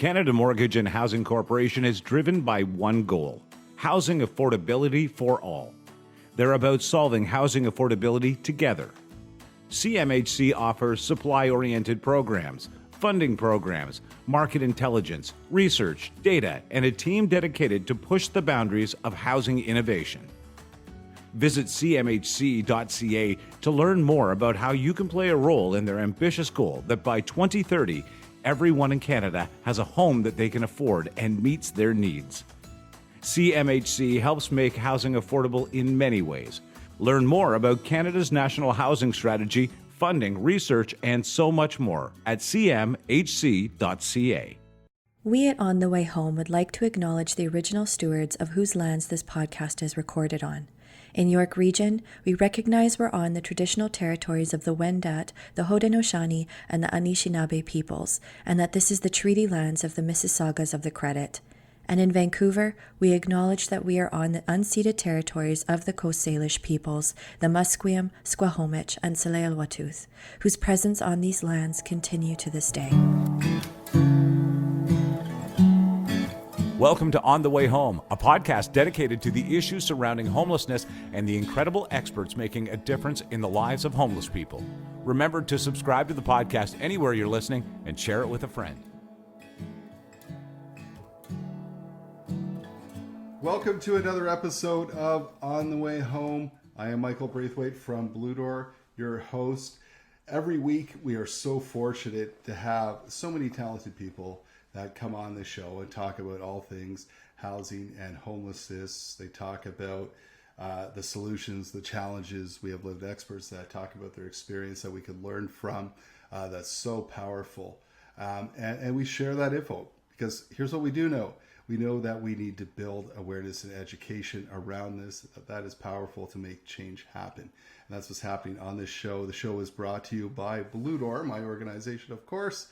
Canada Mortgage and Housing Corporation is driven by one goal: housing affordability for all. They're about solving housing affordability together. CMHC offers supply-oriented programs, funding programs, market intelligence, research, data, and a team dedicated to push the boundaries of housing innovation. Visit cmhc.ca to learn more about how you can play a role in their ambitious goal that by 2030, everyone in Canada has a home that they can afford and meets their needs. CMHC helps make housing affordable in many ways. Learn more about Canada's National Housing Strategy, funding, research, and so much more at cmhc.ca. We at On the Way Home would like to acknowledge the original stewards of whose lands this podcast is recorded on. In York Region, we recognize we're on the traditional territories of the Wendat, the Haudenosaunee, and the Anishinaabe peoples, and that this is the treaty lands of the Mississaugas of the Credit. And in Vancouver, we acknowledge that we are on the unceded territories of the Coast Salish peoples, the Musqueam, Squamish, and Tsleil-Waututh, whose presence on these lands continue to this day. Welcome to On the Way Home, a podcast dedicated to the issues surrounding homelessness and the incredible experts making a difference in the lives of homeless people. Remember to subscribe to the podcast anywhere you're listening and share it with a friend. Welcome to another episode of On the Way Home. I am Michael Braithwaite from Blue Door, your host. Every week we are so fortunate to have so many talented people that come on the show and talk about all things housing and homelessness. They talk about the solutions, the challenges. We have lived experts that talk about their experience that we can learn from. That's so powerful. And we share that info because here's what we do know. We know that we need to build awareness and education around this. That is powerful to make change happen. And that's what's happening on this show. The show is brought to you by Blue Door, my organization, of course,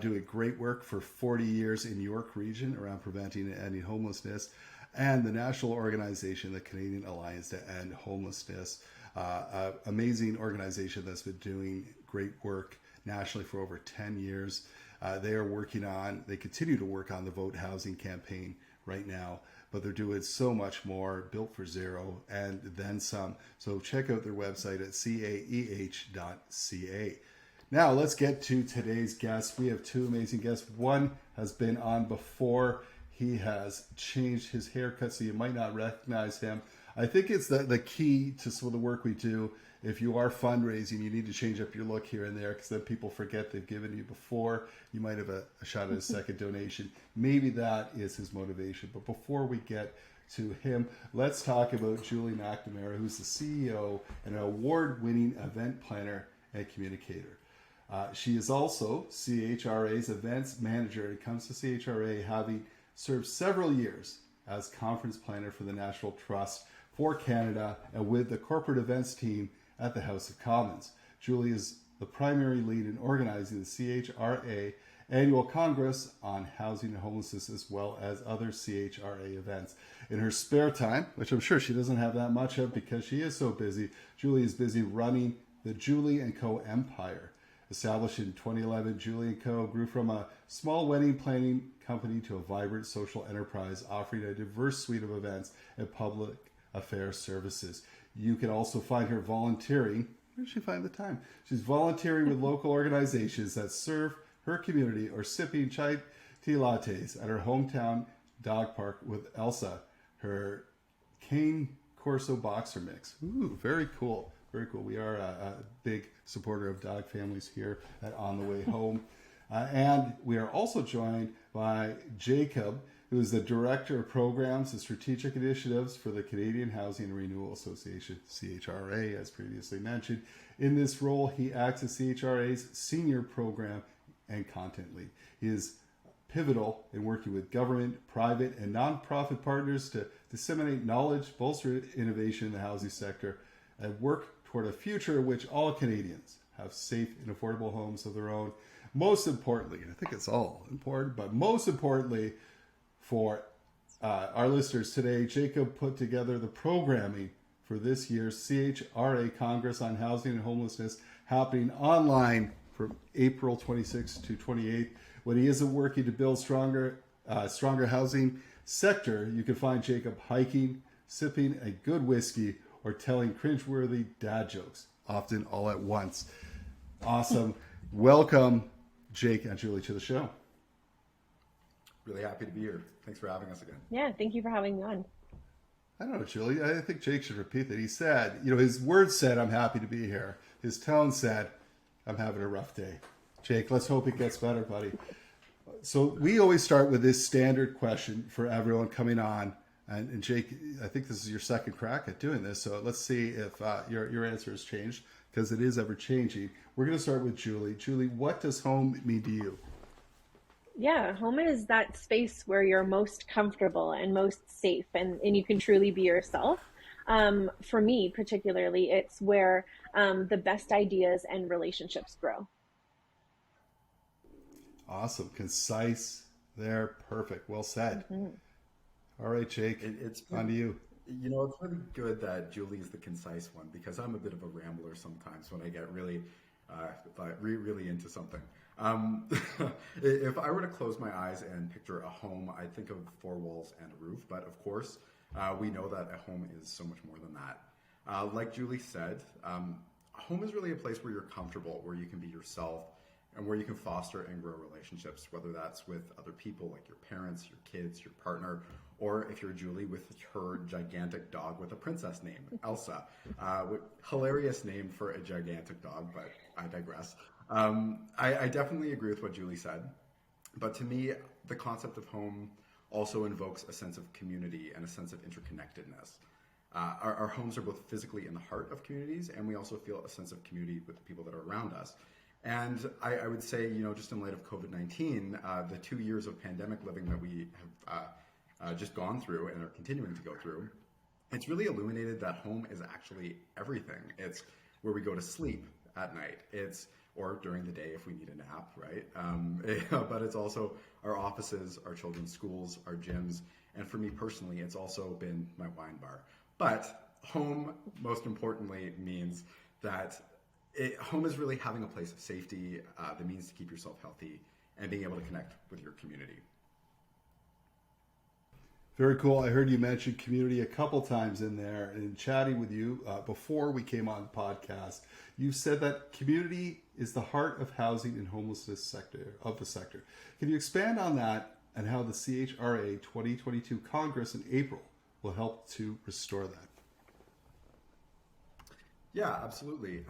doing great work for 40 years in York Region around preventing and ending homelessness, and the national organization, the Canadian Alliance to End Homelessness, amazing organization that's been doing great work nationally for over 10 years. They continue to work on the Vote Housing campaign right now, but they're doing so much more, Built for Zero, and then some. So check out their website at caeh.ca. Now let's get to today's guest. We have two amazing guests. One has been on before. He has changed his haircut, so you might not recognize him. I think it's the key to some of the work we do. If you are fundraising, you need to change up your look here and there because then people forget they've given you before. You might have a shot at a second donation. Maybe that is his motivation. But before we get to him, let's talk about Julie McNamara, who's the CEO and an award-winning event planner and communicator. She is also CHRA's events manager. It comes to CHRA, having served several years as conference planner for the National Trust for Canada and with the corporate events team at the House of Commons. Julie is the primary lead in organizing the CHRA Annual Congress on Housing and Homelessness, as well as other CHRA events. In her spare time, which I'm sure she doesn't have that much of because she is so busy, Julie is busy running the Julie & Co. empire. Established in 2011, Julie & Co. grew from a small wedding planning company to a vibrant social enterprise offering a diverse suite of events and public affairs services. You can also find her volunteering. Where does she find the time? She's volunteering with local organizations that serve her community or sipping chai tea lattes at her hometown dog park with Elsa, her cane corso boxer mix. Ooh, very cool. Very cool. We are a big supporter of dog families here at On the Way Home. And we are also joined by Jacob, who is the Director of Programs and Strategic Initiatives for the Canadian Housing and Renewal Association, CHRA, as previously mentioned. In this role, he acts as CHRA's Senior Program and Content Lead. He is pivotal in working with government, private, and nonprofit partners to disseminate knowledge, bolster innovation in the housing sector, and work toward a future in which all Canadians have safe and affordable homes of their own. Most importantly, and I think it's all important, but most importantly for our listeners today, Jacob put together the programming for this year's CHRA Congress on Housing and Homelessness, happening online from April 26th to 28th, When he isn't working to build stronger housing sector, you can find Jacob hiking, sipping a good whiskey, or telling cringeworthy dad jokes, often all at once. Awesome. Welcome, Jake and Julie, to the show. Really happy to be here. Thanks for having us again. Yeah, thank you for having me on. I don't know, Julie. I think Jake should repeat that. He said, his words said, "I'm happy to be here." His tone said, "I'm having a rough day." Jake, let's hope it gets better, buddy. So we always start with this standard question for everyone coming on. And Jake, I think this is your second crack at doing this. So let's see if your answer has changed, because it is ever changing. We're going to start with Julie. Julie, what does home mean to you? Yeah, home is that space where you're most comfortable and most safe, and you can truly be yourself. For me, particularly, it's where the best ideas and relationships grow. Awesome. Concise there. Perfect. Well said. Mm-hmm. All right, Jake, It's on to you. it's really good that Julie's the concise one, because I'm a bit of a rambler sometimes when I get really, really into something. If I were to close my eyes and picture a home, I think of four walls and a roof. But of course, we know that a home is so much more than that. Like Julie said, home is really a place where you're comfortable, where you can be yourself, and where you can foster and grow relationships, whether that's with other people like your parents, your kids, your partner, or if you're Julie, with her gigantic dog with a princess name, Elsa. Hilarious name for a gigantic dog, but I digress. I definitely agree with what Julie said, but to me, the concept of home also invokes a sense of community and a sense of interconnectedness. Our homes are both physically in the heart of communities, and we also feel a sense of community with the people that are around us. And I would say, just in light of COVID-19, the 2 years of pandemic living that we have just gone through and are continuing to go through, it's really illuminated that home is actually everything. It's where we go to sleep at night. Or during the day if we need a nap, right? But it's also our offices, our children's schools, our gyms, and for me personally, it's also been my wine bar. But home, most importantly, means that home is really having a place of safety, the means to keep yourself healthy, and being able to connect with your community. Very cool. I heard you mention community a couple times in there. And in chatting with you before we came on the podcast, you said that community is the heart of housing and homelessness sector. Can you expand on that and how the CHRA 2022 Congress in April will help to restore that? Yeah, absolutely.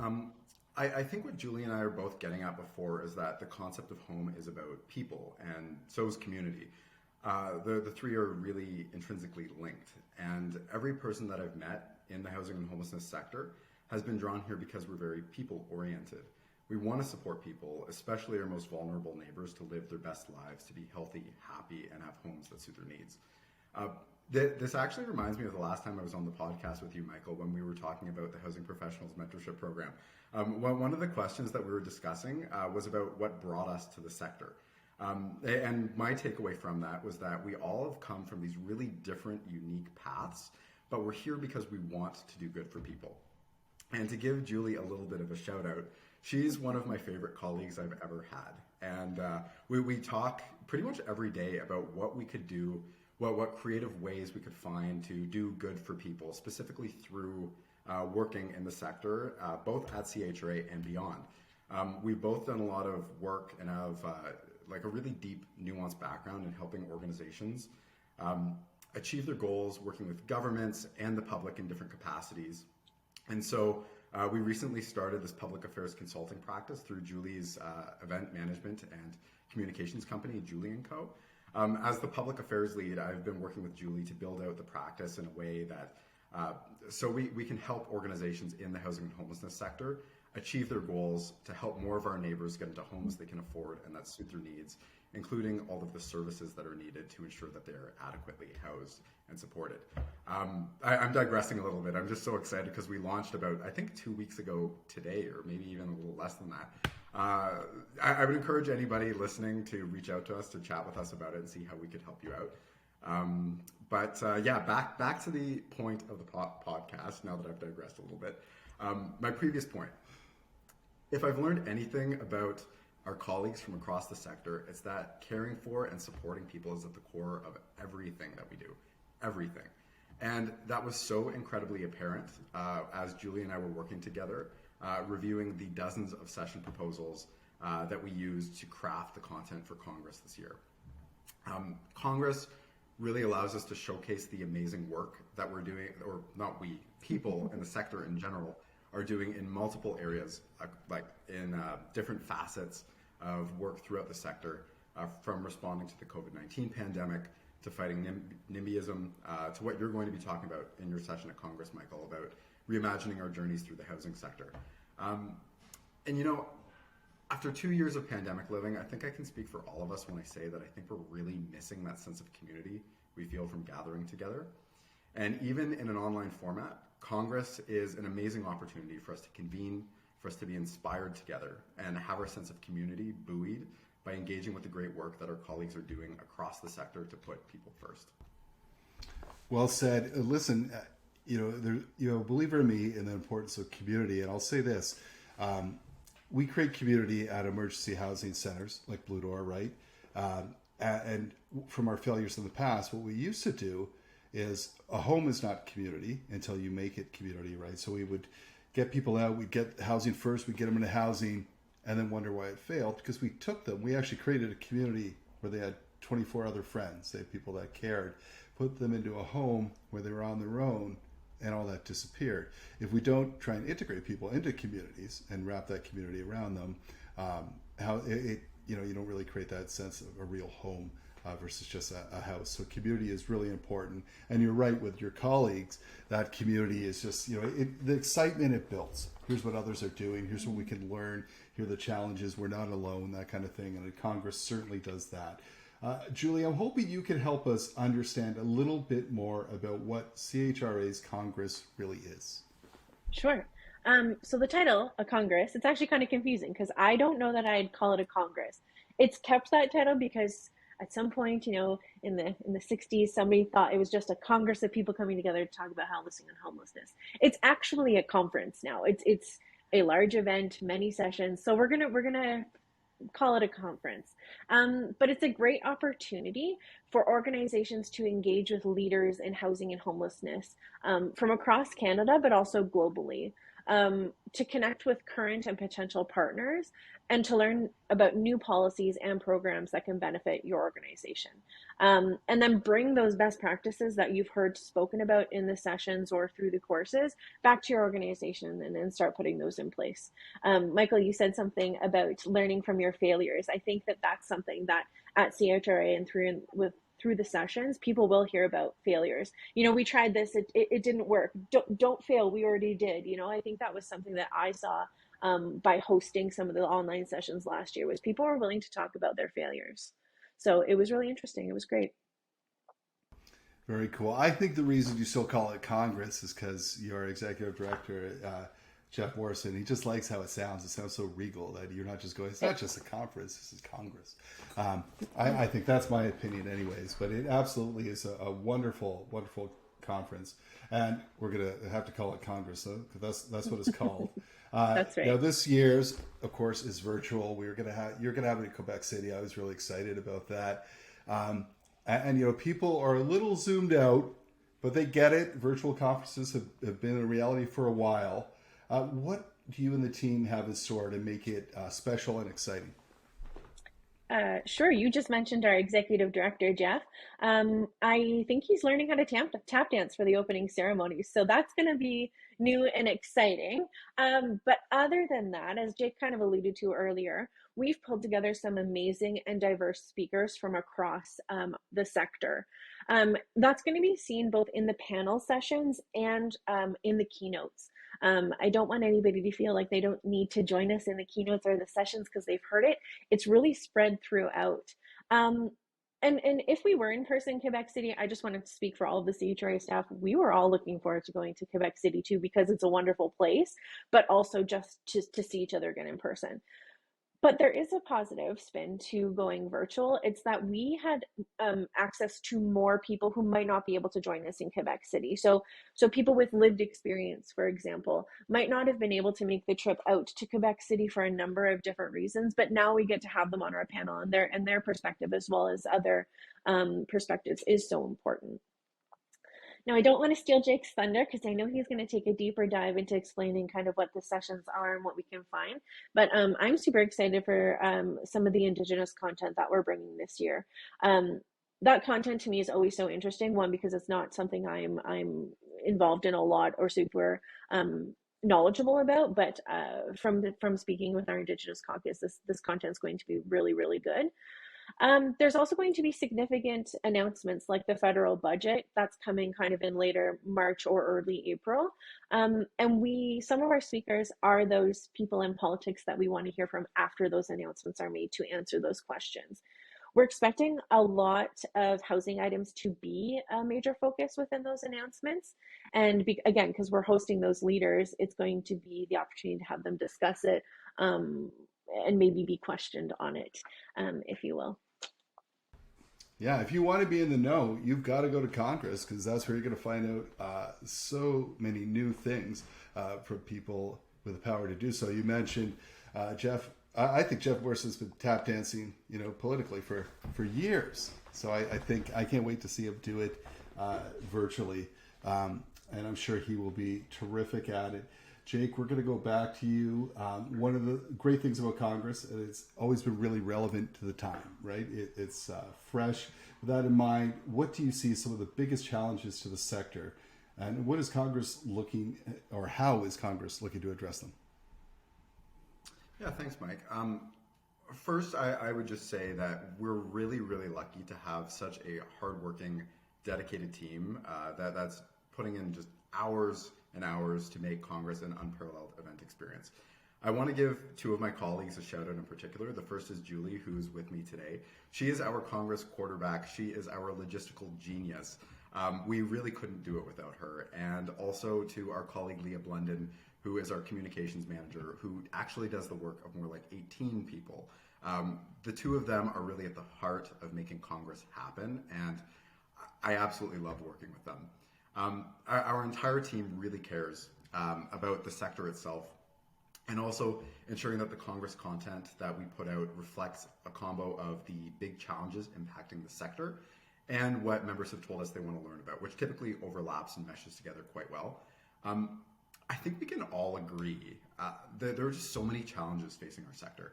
I think what Julie and I are both getting at before is that the concept of home is about people, and so is community. The three are really intrinsically linked, and every person that I've met in the housing and homelessness sector has been drawn here because we're very people-oriented. We want to support people, especially our most vulnerable neighbors, to live their best lives, to be healthy, happy, and have homes that suit their needs. This actually reminds me of the last time I was on the podcast with you, Michael, when we were talking about the Housing Professionals Mentorship Program. One of the questions that we were discussing was about what brought us to the sector. And my takeaway from that was that we all have come from these really different, unique paths, but we're here because we want to do good for people. And to give Julie a little bit of a shout out, she's one of my favorite colleagues I've ever had. And we talk pretty much every day about what we could do, what creative ways we could find to do good for people, specifically through working in the sector, both at CHRA and beyond. We've both done a lot of work and have like a really deep, nuanced background in helping organizations achieve their goals, working with governments and the public in different capacities. And so we recently started this public affairs consulting practice through Julie's event management and communications company, Julie & Co. As the public affairs lead, I've been working with Julie to build out the practice in a way that so we can help organizations in the housing and homelessness sector achieve their goals, to help more of our neighbors get into homes they can afford and that suit their needs, including all of the services that are needed to ensure that they're adequately housed and supported. I'm digressing a little bit. I'm just so excited because we launched about, I think 2 weeks ago today, or maybe even a little less than that. I would encourage anybody listening to reach out to us, to chat with us about it and see how we could help you out. Yeah, back to the point of the podcast, now that I've digressed a little bit. My previous point, if I've learned anything about our colleagues from across the sector, it's that caring for and supporting people is at the core of everything that we do, everything. And that was so incredibly apparent as Julie and I were working together, reviewing the dozens of session proposals that we used to craft the content for Congress this year. Congress really allows us to showcase the amazing work that we're doing, or not we, people in the sector in general, are doing in multiple areas, like in different facets of work throughout the sector, from responding to the COVID-19 pandemic, to fighting NIMBYism, to what you're going to be talking about in your session at Congress, Michael, about reimagining our journeys through the housing sector. And you know, after 2 years of pandemic living, I think I can speak for all of us when I say that I think we're really missing that sense of community we feel from gathering together. And even in an online format, Congress is an amazing opportunity for us to convene, for us to be inspired together, and have our sense of community buoyed by engaging with the great work that our colleagues are doing across the sector to put people first. Well said. Listen, believe it or me in the importance of community. And I'll say this, we create community at emergency housing centers like Blue Door, right? And from our failures in the past, what we used to do is a home is not community until you make it community, right? So we would get people out, we'd get housing first, we'd get them into housing, and then wonder why it failed, because we took them. We actually created a community where they had 24 other friends. They had people that cared, put them into a home where they were on their own, and all that disappeared. If we don't try and integrate people into communities and wrap that community around them, you don't really create that sense of a real home versus just a house. So community is really important. And you're right with your colleagues, that community is just, the excitement it builds. Here's what others are doing. Here's what we can learn. Here are the challenges. We're not alone, that kind of thing. And Congress certainly does that. Julie, I'm hoping you can help us understand a little bit more about what CHRA's Congress really is. Sure. So the title, a Congress, it's actually kind of confusing because I don't know that I'd call it a Congress. It's kept that title because at some point, in the 60s, somebody thought it was just a Congress of people coming together to talk about housing and homelessness. It's actually a conference now. It's a large event, many sessions. So we're gonna call it a conference. But it's a great opportunity for organizations to engage with leaders in housing and homelessness from across Canada, but also globally, to connect with current and potential partners and to learn about new policies and programs that can benefit your organization. And then bring those best practices that you've heard spoken about in the sessions or through the courses back to your organization and then start putting those in place. Michael, you said something about learning from your failures. I think that that's something that at CHRA and through the sessions, people will hear about failures. We tried this, it didn't work. Don't fail, we already did. I think that was something that I saw by hosting some of the online sessions last year, was people were willing to talk about their failures. So it was really interesting. It was great. Very cool. I think the reason you still call it Congress is because your executive director, Jeff Morrison, he just likes how it sounds. It sounds so regal that you're not just going, it's not just a conference, this is Congress. I think that's my opinion anyways, but it absolutely is a wonderful, wonderful conference. And we're going to have to call it Congress, though, because that's what it's called. That's right. Now, this year's, of course, is virtual. You're going to have it in Quebec City. I was really excited about that. And people are a little zoomed out, but they get it. Virtual conferences have been a reality for a while. What do you and the team have in store to make it special and exciting? Sure. You just mentioned our executive director, Jeff. I think he's learning how to tap dance for the opening ceremony. So that's going to be new and exciting. But other than that, as Jake kind of alluded to earlier, we've pulled together some amazing and diverse speakers from across the sector. That's going to be seen both in the panel sessions and in the keynotes. I don't want anybody to feel like they don't need to join us in the keynotes or the sessions because they've heard it. It's really spread throughout. And if we were in person in Quebec City, I just wanted to speak for all of the CHRA staff. We were all looking forward to going to Quebec City too, because it's a wonderful place, but also just to see each other again in person. But there is a positive spin to going virtual. It's that we had access to more people who might not be able to join us in Quebec City. So people with lived experience, for example, might not have been able to make the trip out to Quebec City for a number of different reasons. But now we get to have them on our panel, and their perspective, as well as other perspectives, is so important. Now, I don't want to steal Jake's thunder because I know he's going to take a deeper dive into explaining kind of what the sessions are and what we can find. But I'm super excited for some of the Indigenous content that we're bringing this year. That content to me is always so interesting. One, because it's not something I'm involved in a lot or super knowledgeable about. But from speaking with our Indigenous caucus, this content is going to be really, really good. There's also going to be significant announcements like the federal budget that's coming kind of in later March or early April. And some of our speakers are those people in politics that we want to hear from after those announcements are made to answer those questions. We're expecting a lot of housing items to be a major focus within those announcements. And again, because we're hosting those leaders, it's going to be the opportunity to have them discuss it and maybe be questioned on it, if you will. Yeah, if you want to be in the know, you've got to go to Congress because that's where you're going to find out so many new things from people with the power to do so. You mentioned Jeff. I think Jeff Morris has been tap dancing, politically for years. So I think I can't wait to see him do it virtually, and I'm sure he will be terrific at it. Jake, we're going to go back to you. One of the great things about Congress, it's always been really relevant to the time, right? It's fresh. With that in mind, what do you see as some of the biggest challenges to the sector? And what is Congress looking, or how is Congress looking to address them? Yeah, thanks, Mike. First, I would just say that we're really, really lucky to have such a hardworking, dedicated team that's putting in just hours and hours to make Congress an unparalleled event experience. I want to give two of my colleagues a shout out in particular. The first is Julie, who's with me today. She is our Congress quarterback. She is our logistical genius. We really couldn't do it without her. And also to our colleague Leah Blunden, who is our communications manager, who actually does the work of more like 18 people. The two of them are really at the heart of making Congress happen, and I absolutely love working with them. Our entire team really cares about the sector itself, and also ensuring that the Congress content that we put out reflects a combo of the big challenges impacting the sector and what members have told us they want to learn about, which typically overlaps and meshes together quite well. I think we can all agree that there are just so many challenges facing our sector.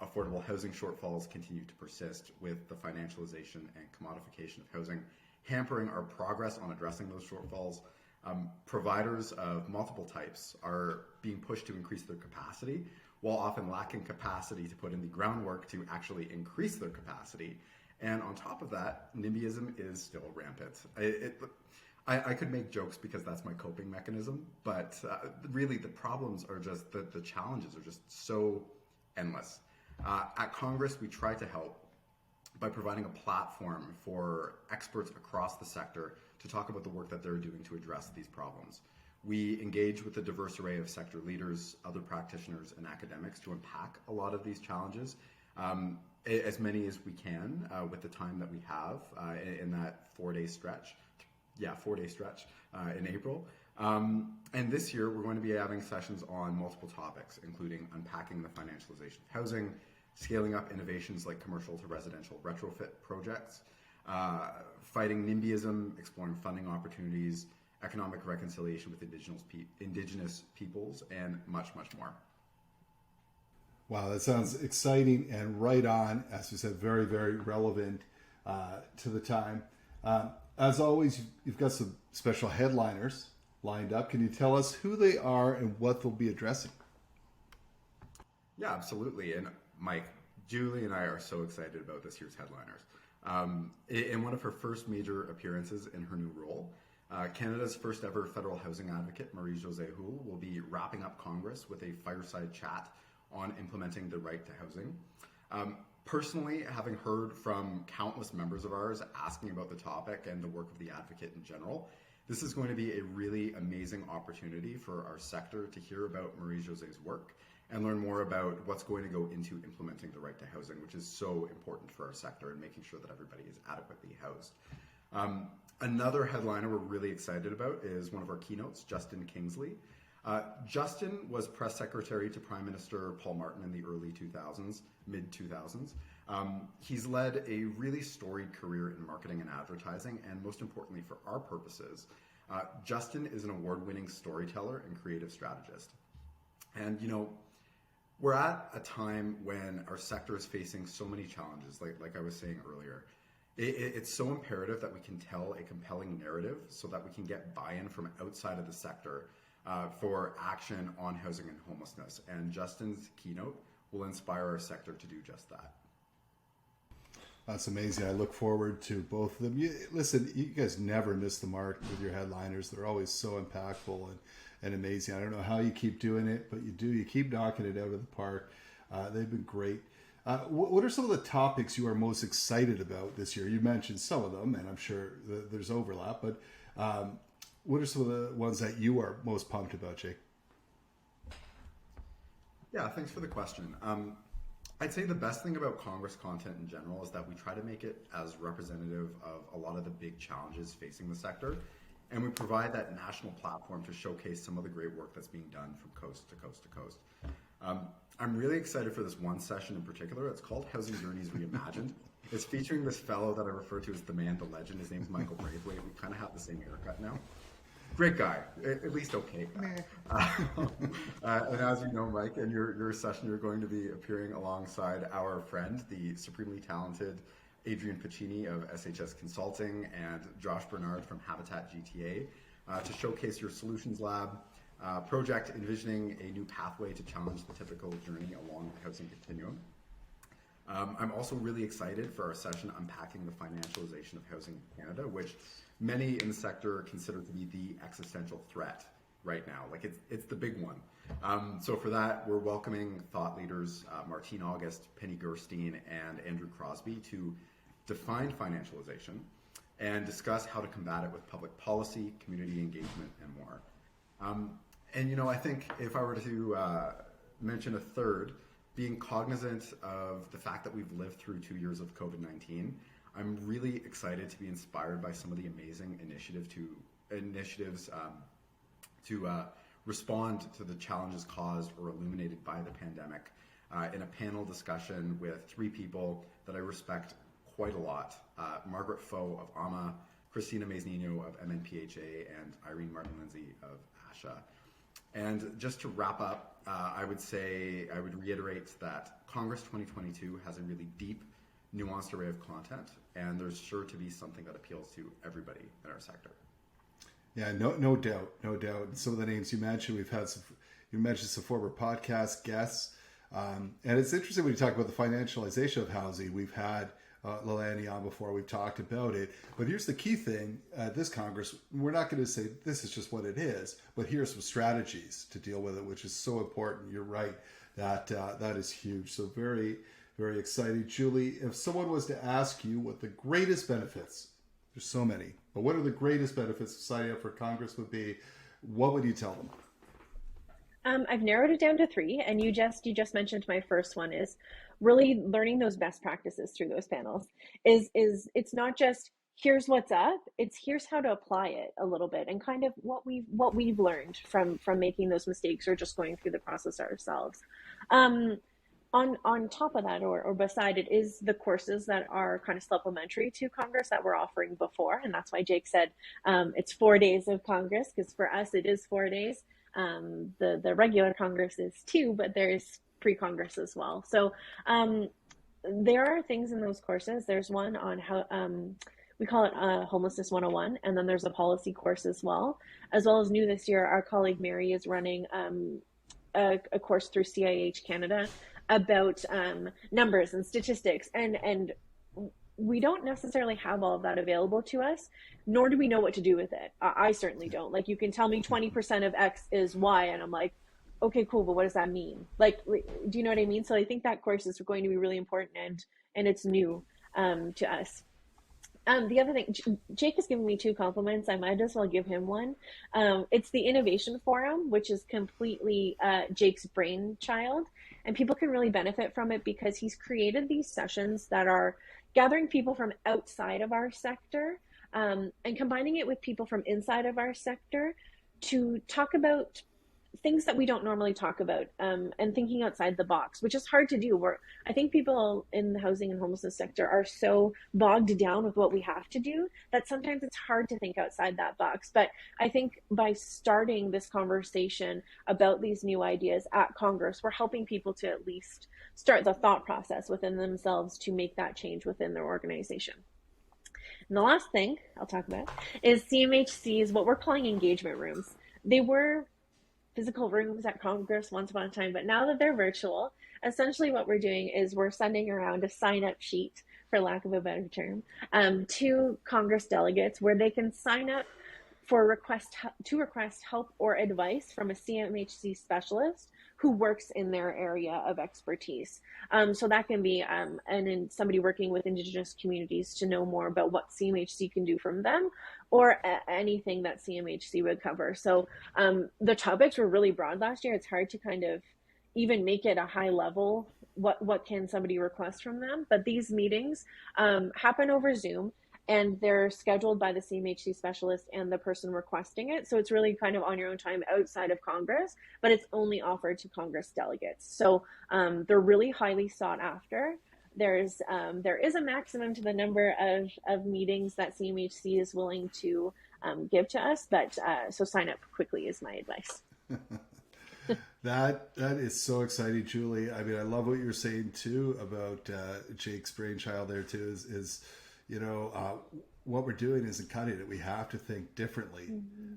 Affordable housing shortfalls continue to persist, with the financialization and commodification of housing hampering our progress on addressing those shortfalls. Providers of multiple types are being pushed to increase their capacity, while often lacking capacity to put in the groundwork to actually increase their capacity. And on top of that, NIMBYism is still rampant. I could make jokes because that's my coping mechanism, but really the problems are just, the challenges are just so endless. At Congress, we try to help by providing a platform for experts across the sector to talk about the work that they're doing to address these problems. We engage with a diverse array of sector leaders, other practitioners, and academics to unpack a lot of these challenges, as many as we can with the time that we have in that 4-day stretch. Yeah, 4-day stretch in April. And this year, we're going to be having sessions on multiple topics, including unpacking the financialization of housing, scaling up innovations like commercial to residential retrofit projects, fighting NIMBYism, exploring funding opportunities, economic reconciliation with indigenous peoples, and much, much more. Wow, that sounds exciting and right on. As you said, very, very relevant to the time. As always, you've got some special headliners lined up. Can you tell us who they are and what they'll be addressing? Yeah, absolutely. And Mike, Julie and I are so excited about this year's headliners. In one of her first major appearances in her new role, Canada's first ever federal housing advocate, Marie-Josée Houle, will be wrapping up Congress with a fireside chat on implementing the right to housing. Personally, having heard from countless members of ours asking about the topic and the work of the advocate in general, this is going to be a really amazing opportunity for our sector to hear about Marie-Josée's work and learn more about what's going to go into implementing the right to housing, which is so important for our sector and making sure that everybody is adequately housed. Another headliner we're really excited about is one of our keynotes, Justin Kingsley. Justin was press secretary to Prime Minister Paul Martin in the early 2000s, mid 2000s. He's led a really storied career in marketing and advertising, and most importantly for our purposes, Justin is an award-winning storyteller and creative strategist. And we're at a time when our sector is facing so many challenges, like I was saying earlier. It's so imperative that we can tell a compelling narrative so that we can get buy-in from outside of the sector for action on housing and homelessness. And Justin's keynote will inspire our sector to do just that. That's amazing. I look forward to both of them. Listen, you guys never miss the mark with your headliners. They're always so impactful and amazing. I don't know how you keep doing it, but you do. You keep knocking it out of the park. They've been great. What are some of the topics you are most excited about this year? You mentioned some of them, and I'm sure there's overlap, but what are some of the ones that you are most pumped about, Jake? Yeah, thanks for the question. I'd say the best thing about Congress content in general is that we try to make it as representative of a lot of the big challenges facing the sector, and we provide that national platform to showcase some of the great work that's being done from coast to coast to coast. I'm really excited for this one session in particular. It's called Housing Journeys Reimagined. It's featuring this fellow that I refer to as the man, the legend. His name's Michael Braithwaite. We kind of have the same haircut now. Great guy, at least okay guy. And as you know, Mike, in your session, you're going to be appearing alongside our friend, the supremely talented Adrian Piccini of SHS Consulting and Josh Bernard from Habitat GTA to showcase your Solutions Lab project envisioning a new pathway to challenge the typical journey along the housing continuum. I'm also really excited for our session unpacking the financialization of housing in Canada, which many in the sector consider to be the existential threat right now. Like it's the big one. So for that, we're welcoming thought leaders Martine August, Penny Gerstein, and Andrew Crosby to define financialization and discuss how to combat it with public policy, community engagement, and more. And I think if I were to mention a third, being cognizant of the fact that we've lived through 2 years of COVID-19, I'm really excited to be inspired by some of the amazing initiatives to respond to the challenges caused or illuminated by the pandemic in a panel discussion with three people that I respect quite a lot. Margaret Foe of AMA, Christina Maisnino of MNPHA, and Irene Martin-Lindsay of ASHA. And just to wrap up, I would reiterate that Congress 2022 has a really deep, nuanced array of content, and there's sure to be something that appeals to everybody in our sector. Yeah, no doubt. Some of the names you mentioned, you mentioned some former podcast guests, and it's interesting when you talk about the financialization of housing. We've had Lalani on before, we've talked about it, but here's the key thing at this Congress: we're not going to say this is just what it is, but here's some strategies to deal with it, which is so important. You're right, that is huge. So very, very exciting. Julie, if someone was to ask you what the greatest benefits, there's so many, but what are the greatest benefits of signing up for Congress would be, what would you tell them? I've narrowed it down to three, and you just mentioned my first one is really learning those best practices through those panels. Is it's not just here's what's up, it's here's how to apply it a little bit and kind of what we've learned from making those mistakes or just going through the process ourselves. On top of that, or beside it, is the courses that are kind of supplementary to Congress that we're offering before, and that's why Jake said it's 4 days of Congress, because for us it is 4 days. The regular Congress is 2, but there is pre-Congress as well. So there are things in those courses. There's one on how we call it Homelessness 101, and then there's a policy course as well as new this year. Our colleague Mary is running a course through CIH Canada about numbers and statistics, and we don't necessarily have all of that available to us, nor do we know what to do with it. I certainly don't. Like, you can tell me 20% of X is Y, and I'm like, okay, cool, but what does that mean? Like, do you know what I mean? So I think that course is going to be really important, and it's new to us. The other thing, Jake has given me two compliments. I might as well give him one. It's the Innovation Forum, which is completely Jake's brainchild, and people can really benefit from it because he's created these sessions that are gathering people from outside of our sector, and combining it with people from inside of our sector to talk about things that we don't normally talk about, and thinking outside the box, which is hard to do. Where I think people in the housing and homelessness sector are so bogged down with what we have to do that sometimes it's hard to think outside that box. But I think by starting this conversation about these new ideas at Congress, we're helping people to at least start the thought process within themselves to make that change within their organization. And the last thing I'll talk about is CMHC's what we're calling engagement rooms. They were physical rooms at Congress once upon a time, but now that they're virtual, essentially what we're doing is we're sending around a sign-up sheet, for lack of a better term, to Congress delegates where they can sign up for request help or advice from a CMHC specialist who works in their area of expertise. So that can be and in somebody working with Indigenous communities to know more about what CMHC can do from them, or anything that CMHC would cover. So the topics were really broad last year. It's hard to kind of even make it a high level. What can somebody request from them? But these meetings happen over Zoom, and they're scheduled by the CMHC specialist and the person requesting it. So it's really kind of on your own time outside of Congress, but it's only offered to Congress delegates. So they're really highly sought after. There is a maximum to the number of meetings that CMHC is willing to give to us, but so sign up quickly is my advice. That is so exciting, Julie. I mean, I love what you're saying too about Jake's brainchild there too. Is what we're doing isn't cutting it. We have to think differently,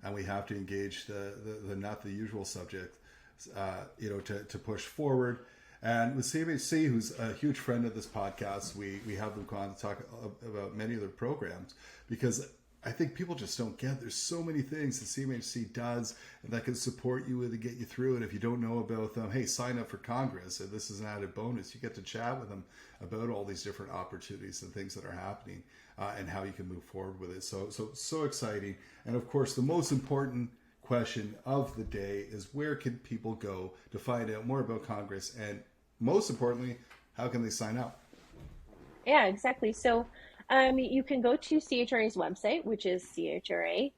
and we have to engage the not the usual subject, to push forward. And with CMHC, who's a huge friend of this podcast, we have them on to talk about many of their programs, because I think people just don't get there's so many things that CMHC does that can support you and get you through. And if you don't know about them, hey, sign up for Congress. And this is an added bonus. You get to chat with them about all these different opportunities and things that are happening, and how you can move forward with it. So exciting. And of course, the most important question of the day is, where can people go to find out more about Congress? And most importantly, how can they sign up? Yeah, exactly. So you can go to CHRA's website, which is chra-achru.ca.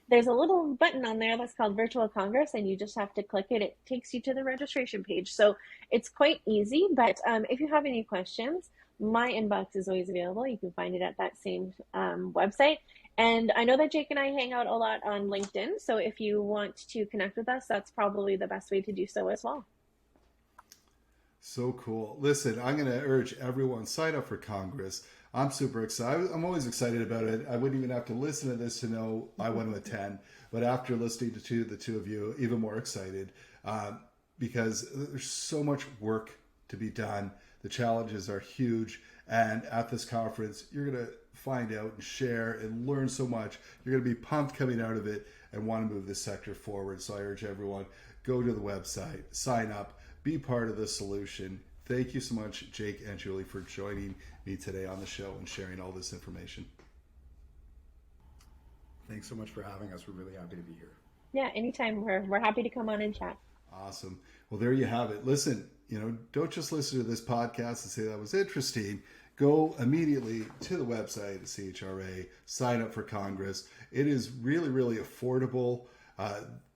There's a little button on there that's called Virtual Congress, and you just have to click it. It takes you to the registration page. So it's quite easy, but if you have any questions, my inbox is always available. You can find it at that same website. And I know that Jake and I hang out a lot on LinkedIn. So if you want to connect with us, that's probably the best way to do so as well. So cool. Listen, I'm going to urge everyone, sign up for Congress. I'm super excited. I'm always excited about it. I wouldn't even have to listen to this to know I want to attend. But after listening to the two of you, even more excited, because there's so much work to be done. The challenges are huge. And at this conference, you're going to find out and share and learn so much. You're going to be pumped coming out of it and want to move this sector forward. So I urge everyone, go to the website, sign up, be part of the solution. Thank you so much, Jake and Julie, for joining me today on the show and sharing all this information. Thanks so much for having us. We're really happy to be here. Yeah, anytime. We're happy to come on and chat. Awesome. Well, there you have it. Listen, don't just listen to this podcast and say that was interesting. Go immediately to the website at CHRA, sign up for Congress. It is really, really affordable.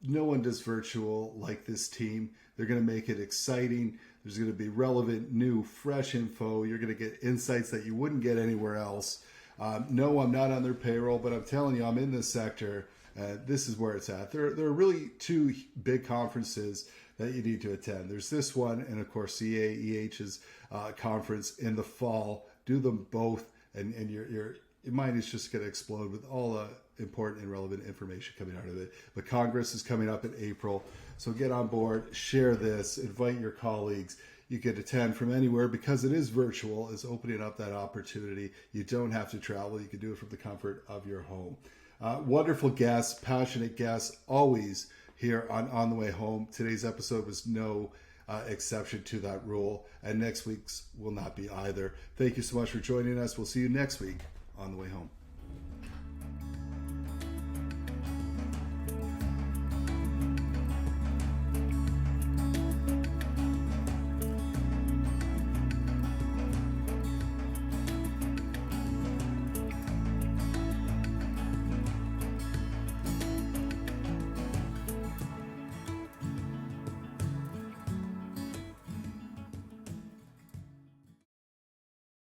No one does virtual like this team. They're going to make it exciting. There's going to be relevant, new, fresh info. You're going to get insights that you wouldn't get anywhere else. No, I'm not on their payroll, but I'm telling you, I'm in this sector. This is where it's at. There are really two big conferences that you need to attend. There's this one, and of course, CAEH's conference in the fall. Do them both, and your mind is just going to explode with all the important and relevant information coming out of it. But Congress is coming up in April, so get on board, share this, invite your colleagues. You can attend from anywhere because it is virtual. It's opening up that opportunity. You don't have to travel. You can do it from the comfort of your home. Wonderful guests, passionate guests, always here on the way home. Today's episode was no exception to that rule, and next week's will not be either. Thank you so much for joining us. We'll see you next week on the way home.